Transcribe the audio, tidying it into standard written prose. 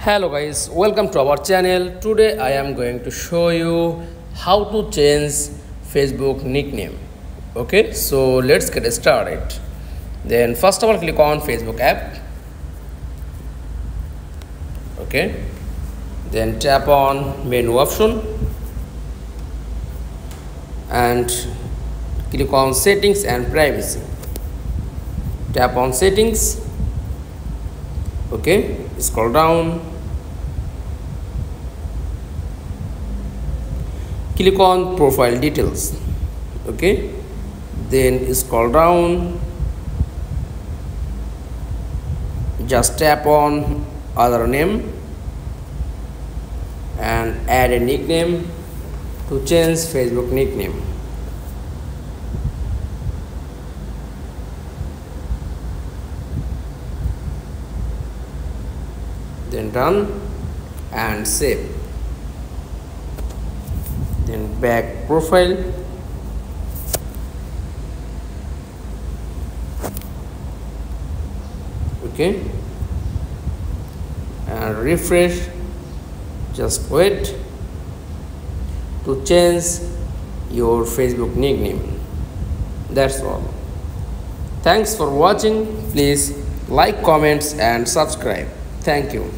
Hello guys, welcome to our channel. Today I am going to show you how to change Facebook nickname. Okay, so let's get started. Then first of all, click on Facebook app. Okay, then tap on menu option and click on settings and privacy. Tap on settings. Okay, scroll down, click on profile details. Okay, then scroll down, just tap on other name and add a nickname to change Facebook nickname. Then done and save. Then back profile, okay, and refresh. Just wait to change your Facebook nickname. That's all. Thanks for watching. Please like, comments and subscribe. Thank you.